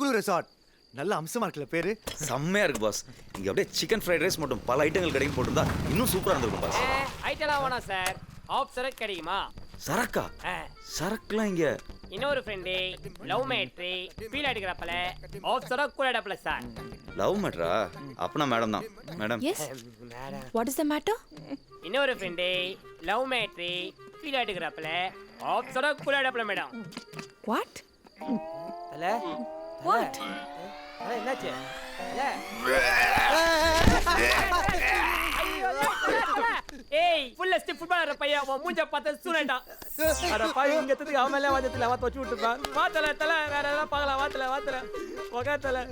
குளு ரெசார்ட். நல்ல அம்சமா இருக்குல்ல பேரு. செம்மையா இருக்கு பாஸ். இங்க அப்படியே சிக்கன் ஃப்ரைட் ரைஸ் மட்டும் பல ஐட்டங்கள் கிடைக்கும் போட்டுருந்தா இன்னும் சூப்பரா இருந்திருக்கும் பாஸ். ஐட்டலாம் வேணாம் சார். ஆஃப் சரக்கு கிடைக்குமா? சரக்கா? சரக்குலாம் இங்க. இன்னொரு ஃப்ரெண்டு லவ் மேட்ரி ஃபீல் அடிக்கிறப்பல ஆஃப் சரக்கு கூட அடப்பல சார். லவ் மேட்டரா? அப்பனா மேடம் தான். Madam. Yes. What is the matter? இன்னொரு ஃப்ரெண்டு லவ் மேட்ரி ஃபீல் அடிக்கிறப்பல ஆஃப் சரக்கு கூட அடப்பல மேடம். வாட்? அல்ல வாட்? அட என்னாச்சு? ஏய் ஃபுல் ஸ்டிப் ஃபுட்பாலர் பையன் அவன் மூஞ்ச பார்த்து சூனேட்டான். அட பாய் இங்க தூக்கி அவன் மேல வந்து அவன் தோச்சு விட்டுறான். வாத்தல தல வேற ஏதாவது பார்க்கலாம். வாத்தல ஒகாத்தல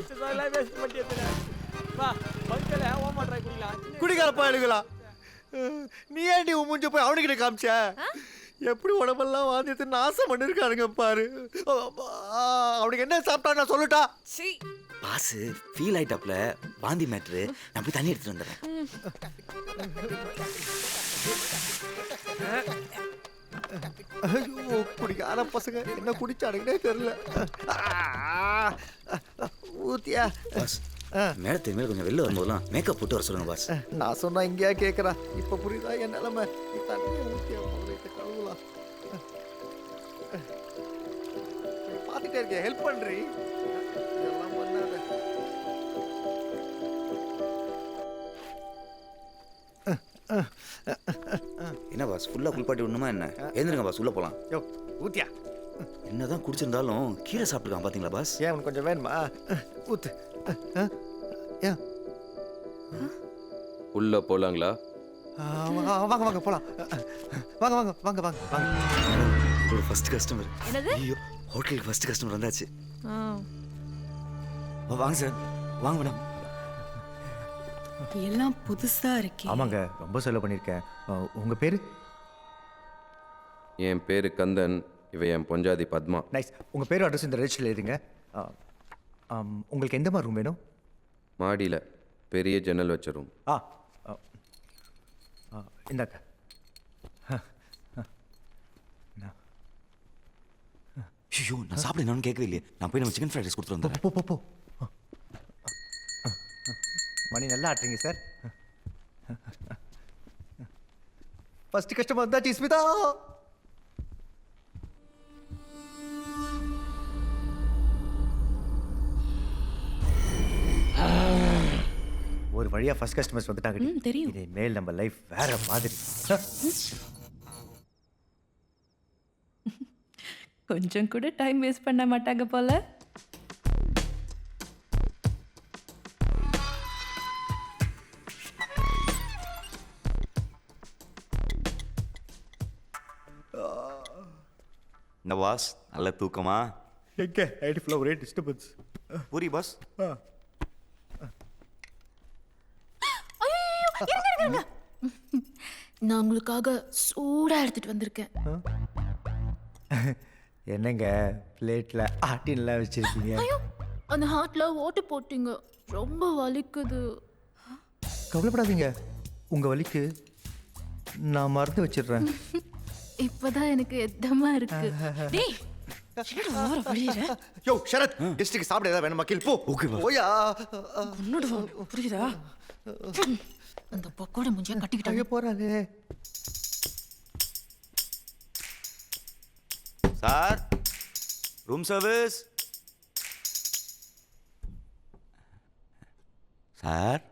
இதெல்லாம் வேஸ்ட் பண்ணிட்டே. வா பக்கல ஓமா ட்ரை குடிக்கலாம். குடிகார பயலுகளா, நீ ஏன்டி உன் மூஞ்ச போய் அவனுக்கிட்ட காமிச்ச? எப்படி உடம்பெல்லாம் வாந்திட்டு நாசம் பண்ணிருக்கானுங்க பாரு. அவனுக்கு என்ன சாப்பிட்டா நான் சொல்லட்டா? பாஸ் ஃபீல் ஆயிட்டாப்ல வாந்தி மேட்ரு. நான் போய் தண்ணி எடுத்துட்டு வந்துடுறேன். ஐயோ குடிக்கார பசங்க என்ன குடிச்சானுங்கன்னே தெரியல. ஊத்தியா பாஸ் மேடத்துக்கு மேல கொஞ்சம் வெளில வரும்போதெல்லாம் மேக்கப் போட்டு வர சொல்லுங்க பாஸ். நான் சொன்னா இங்கேயா கேட்கறா? இப்ப புரியுதா என் நிலைமை? நீ தண்ணியை ஊத்தியா முதல்ல கழுவலாம். பார்த்துட்டே இருக்கேன், ஹெல்ப் பண்றீ. இதெல்லாம் பண்ணாத. என்ன பாஸ் ஃபுல்லா குளிப்பாட்டி விடணுமா என்ன? எழுந்திருங்க பாஸ் உள்ள போலாம். யோ ஊத்தியா. என்னதான் குடிச்சிருந்தாலும் கீரை சாப்பிட்டுருக்கான் பாத்தீங்களா பாஸ்? ஏன் உனக்கு கொஞ்சம் வேணுமா? ஊத்து. ஏன் உள்ள போலாங்களா? வாங்க வாங்க போலாம். வாங்க வாங்க வாங்க வாங்க வாங்க. ஒரு ஃபர்ஸ்ட் கஸ்டமர். என்னது? ஐயோ ஹோட்டலுக்கு ஃபர்ஸ்ட் கஸ்டமர் வந்தாச்சு. வாங்க சார். வாங்க மேடம். எல்லாம் புதுசா இருக்கே. ஆமாங்க, ரொம்ப செலவு பண்ணியிருக்கேன். உங்க பேரு? என் பேரு கந்தன். இவ என் பொஞ்சாதி பத்மா. நைஸ். உங்க பேரு அட்ரஸ் இந்த ரெஜிஸ்டர்ல எழுதுங்க. உங்களுக்கு எந்த மாதிரி ரூம் வேணும்? மாடியில் பெரிய ஜன்னல் வச்ச ரூம். இந்தாக்க. ஐயோ நான் சாப்பிட என்னன்னு கேட்கவே இல்லையே. நான் போய் நம்ம சிக்கன் ஃப்ரைட் ரைஸ் கொடுத்துட்டு வந்தேன். போ போ போ. மணி நல்லா ஆட்டுறீங்க சார். ஃபர்ஸ்ட் கஸ்டமர் வந்தாச்சு ஸ்மிதா. ஒரு வழியா ஃபர்ஸ்ட் கஸ்டமர்ஸ் வந்துட்டாங்க. தெரியும். இதே மேல் நம்ம லைஃப் வேற மாதிரி. கொஞ்சம் கூட டைம் வேஸ்ட் பண்ண மாட்டாங்க போல. என்ன பாஸ் நல்ல தூக்கமா? எங்க ஐடி ஃப்ளோ ஒரே டிஸ்டர்பன்ஸ். பூரி பாஸ். நான் உங்களுக்காக சூடா எடுத்துட்டு வந்திருக்கேன். என்னங்க பிளேட்ல ஆட்டின்லாம் வச்சிருக்கீங்க? ஐயோ, அந்த ஹார்ட்ல ஓட்டு போட்டீங்க, ரொம்ப வலிக்குது. கவலைப்படாதீங்க, உங்க வலிக்கு நான் மருந்து வச்சிடுறேன். இப்பதான் எனக்கு எத்தமா இருக்கு. டேய் ஓர வழியில. யோ ஷரத், டிஸ்ட்ரிக்ட் சாப்பிட ஏதாவது வேணுமா? கில் போ. ஓகே பா. ஓயா. உன்னோட புரியுதா? அந்த பக்கோட முஞ்சிய கட்டிக்கிட்டாங்க. ஐயோ போறானே. Sir room service. சார்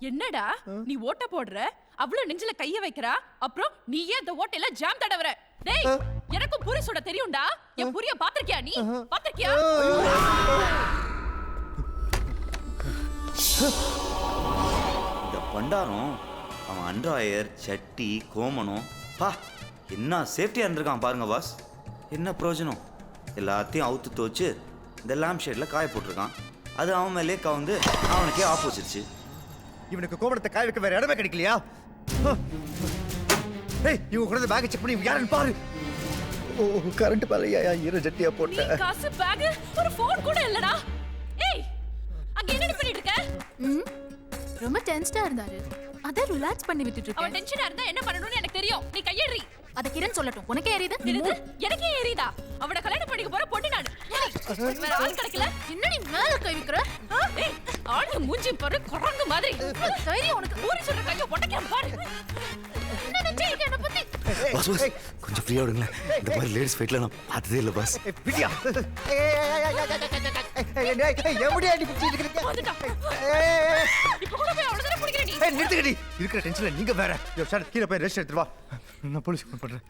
என்னடா நீ ஓட்ட போடுற, அவ்வளவு நெஞ்சில கைய வைக்கிறா, அப்புறம் நீ ஏன் இந்த ஓட்டையில ஜாம் தடவற? டேய் எனக்கும் பூரி சுட தெரியும்டா. என் பூரிய பாத்திருக்கியா நீ? பாத்திருக்கியா? இந்த பண்டாரம் அவன் அண்ட்ராயர் சட்டி கோமனம் பா என்ன சேஃப்டியா இருந்திருக்கான் பாருங்க பாஸ். என்ன பிரயோஜனம்? எல்லாத்தையும் அவுத்து துவச்சு இந்த லேம்ப் ஷேட்ல காய போட்டிருக்கான். அது அவன் மேலே கவுந்து அவனுக்கே ஆப்போசிட்ச்சு. இவனுக்கு கோபணத்தை காய வைக்க வேற இடமே கிடைக்கலையா? ஏய் இவங்க கூட பேக் செக் பண்ணி யாருன்னு பாரு. கரண்ட் மேல ஈர ஜட்டியா நீ போட்ட காசு பேக் ஒரு ஃபோன் கூட இல்லடா. ஏய் அங்க என்ன பண்ணிட்டு இருக்க? ம் ரொம்ப டென்ஸ்டா இருந்தாரு. அத ரிலாக்ஸ் பண்ணி விட்டுட்டு அவன் இருக்கேன். டென்ஷனா இருந்தா என்ன பண்ணணும்னு எனக்கு தெரியும். நீ கையேறி. அத கிரண் சொல்லட்டும். உனக்கே ஏறியது? என்னது? எனக்கே ஏறிதா? அவன கல்யாணம் பண்ணிக்க போற பொண்ணு நானு. ஏய், வேற ஆள் கிடைக்கல. என்னடி மேல கை வைக்கிற? ஏய் ஆளு மூஞ்சி பாரு குரங்கு மாதிரி. தைரியம் உனக்கு. ஊரி சொல்ற கைய உடைக்கிறேன் பாரு. என்ன நினைச்சீங்க என்ன பத்தி? பாஸ் பாஸ் கொஞ்சம் ஃப்ரீயா விடுங்களேன். இந்த மாதிரி லேடிஸ் ஃபைட்ல நான் பார்த்ததே இல்லை பாஸ். பிடியா எப்படியா நீ பிடிச்சிட்டு இருக்கீங்க? வந்துட்டான். இப்ப கூட போய் அவள தான பிடிக்கிற நீ. நிறுத்துக்கடி இருக்கிற டென்ஷன்ல நீங்க வேற. சார் கீழே போய் ரெஸ்ட் எடுத்துட்டு வா. நான் போலீஸ் ஃபோன் பண்றேன்.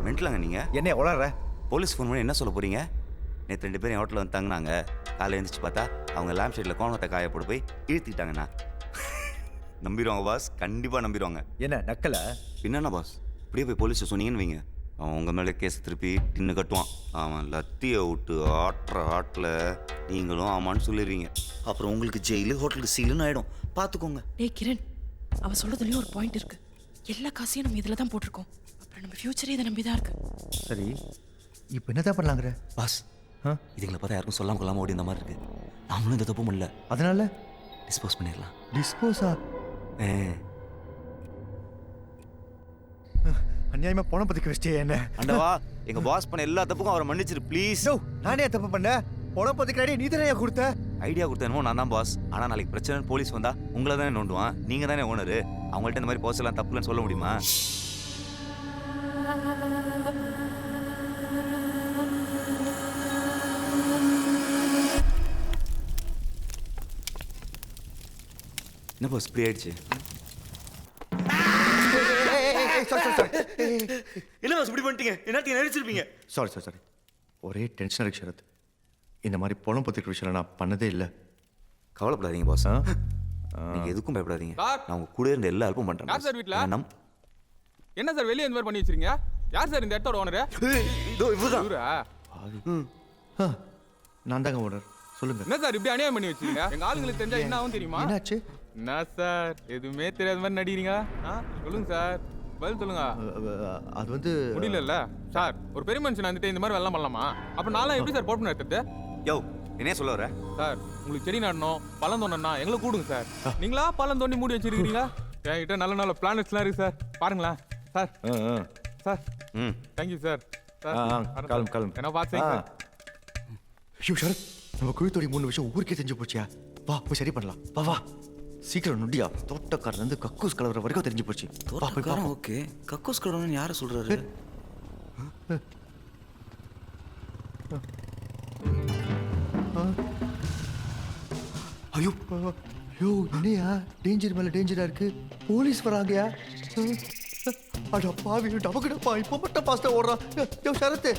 மென்டலாங்க நீங்கள் என்ன உளற? போலீஸ் ஃபோன் பண்ணி என்ன சொல்ல போகிறீங்க? நேற்று 2 பேரும் என் ஹோட்டலில் வந்து தங்கினாங்க. காலையில் எழுந்திரிச்சு பார்த்தா அவங்க லேம்ப் ஷேடில் கோணத்தை காய போட்டு போய் இழுத்துக்கிட்டாங்கண்ணா. நம்பிடுவாங்க பாஸ், கண்டிப்பாக நம்பிடுவாங்க. என்ன நக்கல? என்னண்ணா பாஸ் இப்படியே போய் போலீஸை சொன்னீங்கன்னு வைங்க, அவன் உங்கள் மேலே கேஸ் திருப்பி டின்னு கட்டுவான். அவன் லத்தியை விட்டு ஆட்டுற ஆட்டில் நீங்களும் ஆமான்னு சொல்லிடுவீங்க. அப்புறம் உங்களுக்கு ஜெயிலு ஹோட்டலுக்கு சீலுன்னு ஆகிடும். பார்த்துக்கோங்க. டேய் கிரண், அவ சொல்றதுலயும் ஒரு பாயிண்ட் இருக்கு. எல்லா காசையும் நம்ம இதுல தான் போட்டிருக்கோம். அப்புறம் நம்ம ஃபியூச்சரே இதை நம்பி தான் இருக்கு. சரி இப்போ என்னதான் பண்ணலாங்கிற? பாஸ் இதுங்களை பார்த்தா யாருக்கும் சொல்லாம கொள்ளாம ஓடி இந்த மாதிரி இருக்கு. நாமளும் இந்த தப்பும் இல்லை, அதனால டிஸ்போஸ் பண்ணிடலாம். டிஸ்போஸா? அநியாயமா பணம் பத்திக்க வச்சிட்டே என்ன? அண்டவா எங்கள் பாஸ் பண்ண எல்லா தப்புக்கும் அவரை மன்னிச்சிரு ப்ளீஸ். நானே தப்பு பண்ணேன். பணம் பத்திக்க ஐடியா நீ தானே கொடுத்த. ஐடியா கொடுத்தேனோ நான் தான் பாஸ். ஆனால் நாளைக்கு பிரச்சனை போலீஸ் வந்தா உங்களை தானே நோண்டுவான். நீங்கள் தானே ஓனரு. அவங்கள்ட்ட இந்த மாதிரி போஸ் எல்லாம் தப்புலன்னு சொல்ல முடியுமா? என்ன பாஸ் இப்படி ஆயிடுச்சு? என்ன பாஸ் இப்படி பண்ணிட்டீங்க? என்ன நினைச்சிருப்பீங்க? சாரி ஒரே டென்ஷன் இருக்கு சரத். இந்த மாதிரி பணம் பத்திக்க விஷயம் நான் பண்ணதே இல்லை. கவலைப்படாதீங்க பாஸ். நீங்க எதுக்கும் பயப்படாதீங்க. நான் உங்க கூட இருந்த எல்லா ஹெல்ப்பும் பண்றேன். யார் சார் வீட்ல? என்ன சார் வெளியே இந்த மாதிரி பண்ணி வச்சிருக்கீங்க? யார் சார் இந்த இடத்தோட ஓனரு? இதோ இவர்தான். இவரா? நான் தாங்க ஓனர். சொல்லுங்க என்ன சார் இப்படி அநியாயம் பண்ணி வச்சிருக்கீங்க? எங்க ஆளுங்களுக்கு தெரிஞ்சா என்ன ஆகும் தெரியுமா? என்னாச்சு? என்ன சார் எதுவுமே தெரியாத மாதிரி நடிக்கிறீங்க? சொல்லுங்க சார், பதில் சொல்லுங்க. அது வந்து முடியல சார். ஒரு பெரிய மனுஷன் வந்துட்டு இந்த மாதிரி வெள்ளம் பண்ணலாமா? அப்ப நான்லாம் எப்படி சார் போட்டு எடுத்துட்டு? யோ என்ன சொல்ல வர? சார் உங்களுக்கு செடி நடணும், பழம் தோண்டனா எங்களை கூடுங்க சார். நீங்களா பழம் தோண்டி மூடி வச்சிருக்கீங்க? என்கிட்ட நல்ல நல்ல பிளானட்ஸ்லாம் இருக்கு சார், பாருங்களேன் சார். Sir thank you sir. காலம் என்ன பார்த்தீங்க சார்? ஐயோ சரத், நம்ம குழித்தோடி 3 விஷயம் ஊருக்கே தெரிஞ்சு போச்சியா? வா போய் சரி பண்ணலாம். வா வா சீக்கிரம் நொண்டியா. தோட்டக்காரன் வந்து கக்கூஸ் கலவர வரைக்கும் தெரிஞ்சு போச்சு. வா போய் பாப்போம். ஓகே கக்கூஸ் கடவுள்னு யாரை சொல்றாரு? ஐயோ ஐயோ என்னையா டேஞ்சர் மேல டேஞ்சரா இருக்கு. போலீஸ் வராங்கயா. அட பாவி டபக்குடப்பா இப்போ மட்டும் பாஸ்டா ஓடுறான். யோ சரத்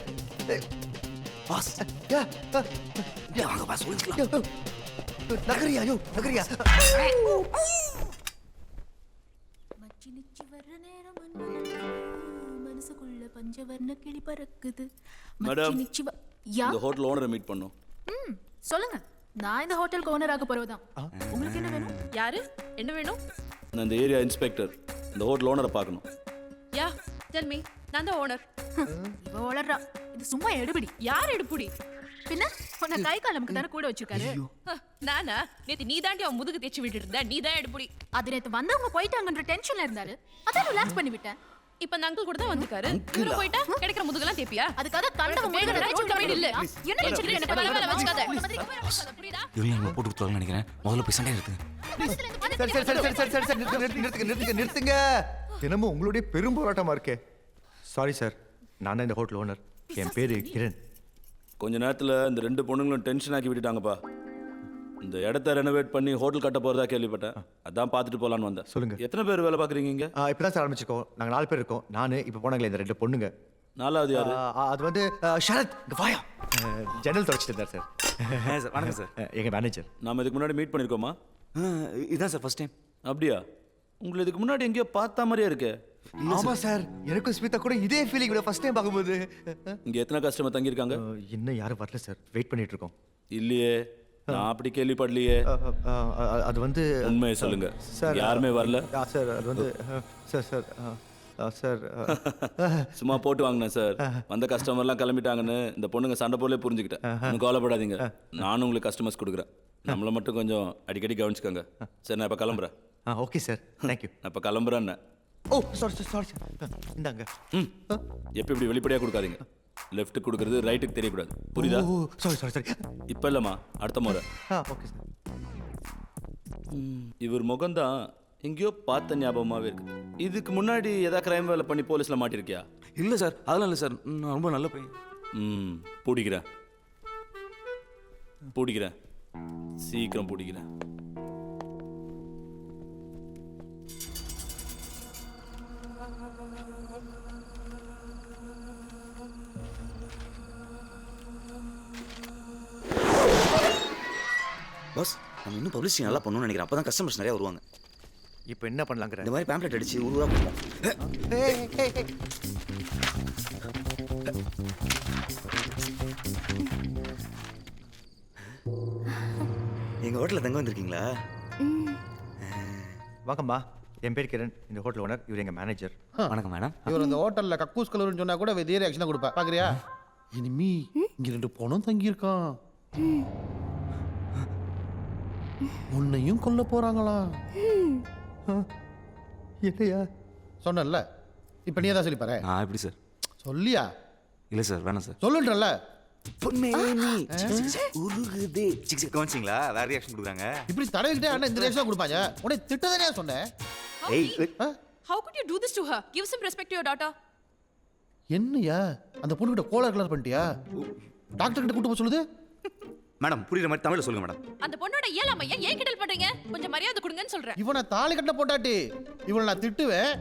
பாஸ் வாங்க பாஸ் ஒளிஞ்சுக்கலாம். நகரியா யோ நகரியா. மச்சி நிச்சி வர்ற நேரம் மனசுக்குள்ள பஞ்சவர்ண கிளி பறக்குது. மேடம், நிச்சி யா இந்த ஹோட்டல் ஓனரை மீட் பண்ணோம். சொல்லுங்க. நான் இந்த ஹோட்டலுக்கு ஓனராக போறவதான். உங்களுக்கு என்ன வேணும்? யாரு? என்ன வேணும்? நான் இந்த ஏரியா இன்ஸ்பெக்டர். இந்த ஹோட்டல் ஓனரை பார்க்கணும். யா டெல் மீ. நான் தான் ஓனர். இவ வளர்றா. இது சும்மா எடுபிடி. யார் எடுப்புடி? பின்ன உன்னை கை காலமுக்கு தானே கூட வச்சிருக்காரு. நானா? நேத்து நீ தாண்டி அவன் முதுகு தேய்ச்சி விட்டு இருந்த. நீ தான் எடுப்புடி. அது நேத்து வந்தவங்க போயிட்டாங்கன்ற டென்ஷன்ல இருந்தாரு. அதான் ரிலாக்ஸ் பண்ணி விட்டேன். இப்ப அந்த அங்கிள் கூட தான் வந்திருக்காரு. இவரு போயிட்டா கிடைக்கிற முதுகெல்லாம் தேப்பியா? அதுக்காக கண்டவ முழுக்க ரோட்ல வீடு இல்ல. என்ன நினைச்சிட்டு என்ன மேல மேல வச்சுக்காத. புரியுதா? இவங்க நம்ம போட்டு கொடுத்தாங்கன்னு நினைக்கிறேன். முதல்ல போய் சண்டை எடுத்துங்க. சரி நிறுத்துங்க. தினமும் உங்களுடைய பெரும் போராட்டமா இருக்கே. சாரி சார், நான் தான் இந்த ஹோட்டல் ஓனர். என் பேரு கிரண். கொஞ்ச நேரத்தில் இந்த 2 பொண்ணுங்களும் டென்ஷன் ஆக்கி விட்டுட்டாங்கப்பா. இந்த இடத்த ரெனோவேட் பண்ணி ஹோட்டல் கட்ட போகிறதா கேள்விப்பட்டேன். அதான் பார்த்துட்டு போகலான்னு வந்தேன். சொல்லுங்க. எத்தனை பேர் வேலை பார்க்குறீங்க இங்கே? இப்பதான் சார் ஆரம்பிச்சிருக்கோம். நாங்கள் 4 பேர் இருக்கோம். நான் இப்போ போனாங்களே இந்த 2 பொண்ணுங்க. 4வது யாரு? அது வந்து ஷரத் இங்க வாயா. ஜன்னல் தொடச்சிட்டு இருந்தார் சார். சார் வணக்கம் சார். எங்க மேனேஜர். நாம இதுக்கு முன்னாடி மீட் பண்ணியிருக்கோமா? இதான் சார் ஃபர்ஸ்ட் டைம். அப்படியா? உங்களை இதுக்கு முன்னாடி எங்கேயோ பார்த்த மாதிரியே இருக்கே. ஆமா சார், எனக்கும் ஸ்மிதா கூட இதே ஃபீலிங். ஃபர்ஸ்ட் டைம் பார்க்கும்போது. இங்கே எத்தனை கஸ்டமர் தங்கியிருக்காங்க? இன்னும் யாரும் வரல சார். வெயிட் பண்ணிட்டு இருக்கோம். இல்லையே, நான் அப்படி கேள்விப்படலையே. அது வந்து உண்மையை சொல்லுங்க சார். யாருமே வரல சார் அது வந்து சார் சார் சும்மா போட்டு வாங்கினேன் சார். வந்த கஸ்டமர்லாம் கிளம்பிட்டாங்கன்னு இந்த பொண்ணுங்க சண்டை போலே புரிஞ்சுக்கிட்டேன். ஒன்றும் கவலைப்படாதீங்க, நானும் உங்களுக்கு கஸ்டமர்ஸ் கொடுக்குறேன். நம்மளை மட்டும் கொஞ்சம் அடிக்கடி கவனிச்சுக்கோங்க. சரி, நான் இப்போ கிளம்புறேன். Okay sir, thank you. நான் இப்போ கிளம்புறேன். ஓ சாரி சார், இந்தாங்க. எப்போ இப்படி வெளிப்படையாக கொடுக்காதீங்க. லெஃப்ட்டுக்கு கொடுக்குறது ரைட்டுக்கு தெரியக்கூடாது, புரியுதா? ஓ சாரி. இப்போ இல்லைம்மா, அடுத்த முறை. Okay sir. இவர் முகம்தான் எங்கேயோ பார்த்த ஞாபகமாகவே இருக்கு. இதுக்கு முன்னாடி ஏதாவது கிரைம் வேலை பண்ணி போலீஸில் மாட்டிருக்கியா? இல்லை சார், அதெல்லாம் இல்லை சார். நான் ரொம்ப நல்ல பையன். பிடிக்கிறேன், சீக்கிரம் பிடிக்கிறேன். பாஸ், நம்ம இன்னும் பப்ளிசிட்டி நல்லா பண்ணணும்னு நினைக்கிறேன். அப்போ தான் கஸ்டமர்ஸ் நிறையா வருவாங்க. இப்போ என்ன பண்ணலாங்கிற? இந்த மாதிரி பேம்ப்ளெட் அடிச்சு ஊருவா கொடுப்போம். எங்கள் ஹோட்டலில் தங்க வந்திருக்கீங்களா? வாங்கம்மா, என் பேர் கிரண், இந்த ஹோட்டல் ஓனர். இவர் எங்கள் மேனேஜர். வணக்கம் மேடம். இவர் அந்த ஹோட்டல்ல கக்கூஸ் கலர்னு சொன்னா கூட இதே ரியாக்ஷன் கொடுப்பா. பாக்குறியா? இனிமே இங்க 2 பொண்ணும் தங்கி இருக்கான். உன்னையும் கொல்ல போறாங்களா? என்னையா சொன்னல, இப்ப நீ தான் சொல்லி பாரு. நான் எப்படி சார்? சொல்லியா? இல்லை சார், வேணாம் சார். சொல்லுன்றல. உருகுதே. கவனிச்சிங்களா? வேற ரியாக்ஷன் கொடுக்குறாங்க. இப்படி தடவிக்கிட்டே அண்ணா இந்த ரியாக்ஷன் கொடுப்பாங்க. உன்னை திட்டதானே சொன்னேன். How could you do this to her? Give some respect to your daughter. என்னையா அந்த பொண்ணு கிட்ட கோலர் கலர் பண்ணிட்டியா? டாக்டர் கிட்ட கூட்டு போக சொல்லுது. மேடம், புரியுற மாதிரி தமிழ்ல சொல்லுங்க மேடம். அந்த பொண்ணோட இயலாமைய ஏன் கிண்டல் பண்றீங்க? கொஞ்சம் மரியாதை கொடுங்கன்னு சொல்றேன். இவனை தாலி கட்ட போட்டாட்டி இவனை நான் திட்டுவேன்,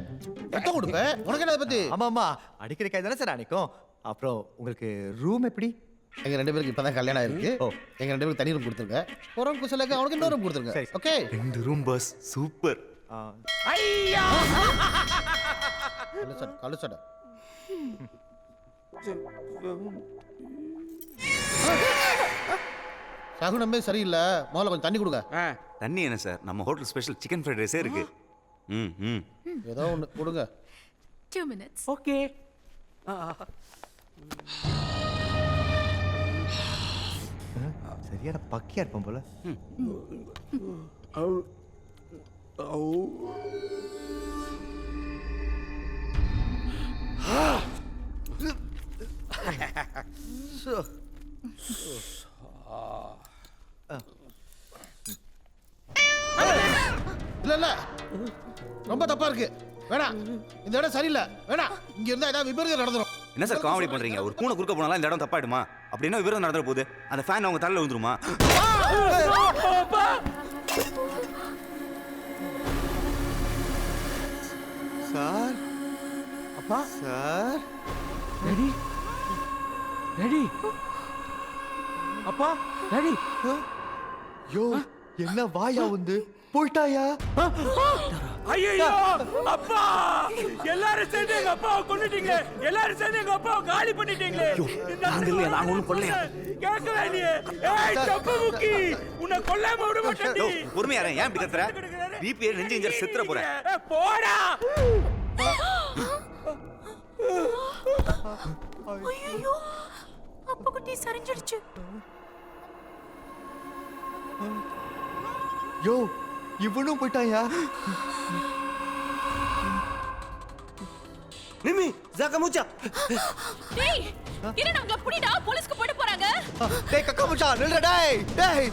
ரத்தம் கொடுப்பேன். உனக்கு என்ன பத்தி? ஆமாம்மா, அடிக்கிற கை தானே சார் அன்னைக்கும். அப்புறம் உங்களுக்கு ரூம் எப்படி? எங்க 2 பேருக்கு இப்பதான் கல்யாணம் ஆயிருக்கு. எங்க 2 பேருக்கு தனி ரூம் கொடுத்துருங்க. போறோம் குசலுக்கு அவனுக்கு இன்னொரு ரூம் கொடுத்துருங்க. ஓகே? 2 room boss, super. ஐயா, கழுசட சகுனமே சரியில்லை. முதல்ல கொஞ்சம் தண்ணி கொடுங்க. தண்ணி என்ன சார்? நம்ம ஹோட்டல் ஸ்பெஷல் சிக்கன் ஃப்ரைட் ரைஸே இருக்கு. ஏதோ ஒன்று கொடுங்க. 2 minutes. ஓகே. சரியான பக்கியா இருப்போம் போல. இல்ல ரொம்ப தப்பா இருக்கு. வேணாம், இந்த இடம் சரியில்லை. வேணாம், இங்க இருந்தா ஏதாவது விபரீதம் நடந்துரும். என்ன சார் காமெடி பண்றீங்க? ஒரு பூனை குறுக்க போனாலும் இந்த இடம் தப்பாயிடுமா? அப்படின்னா விவரம் நடந்துற போகுது. அந்த ஃபேன் அவங்க தலையில விழுந்துருமா? சார், அப்பா சார், ரெடி ரெடி. அப்பா, ரெடி. யோ, என்ன வாயா வந்து போயிட்டாயா? ஐயோ, அப்பா, எல்லாரும் சேர்ந்து எங்க அப்பாவை கொன்னுட்டீங்க. எல்லாரும் சேர்ந்து எங்க அப்பாவை காலி பண்ணிட்டீங்களே. நாங்க இல்லையா, நாங்க ஒண்ணும் கொல்லையா. கேட்கவே இல்லையே. ஏய் தப்பு முக்கி, உன்னை கொல்லாம விட மாட்டேன்டி. பொறுமையா ஏன் இப்படி கத்துற? பிபி நெஞ்சு இன்ஜர் செத்துற போற. போடா. ஐயோ, அப்பா குட்டி சரிஞ்சிடுச்சு. யோ, இவனும் போயிட்டாயா? நிமி, ஜாகமுச்சா. டேய், கிரண் அவங்கள புடிடா, போலீஸ்க்கு போயிட போறாங்க. டேய் கக்கா மச்சான், நில்லுடா டேய். டேய்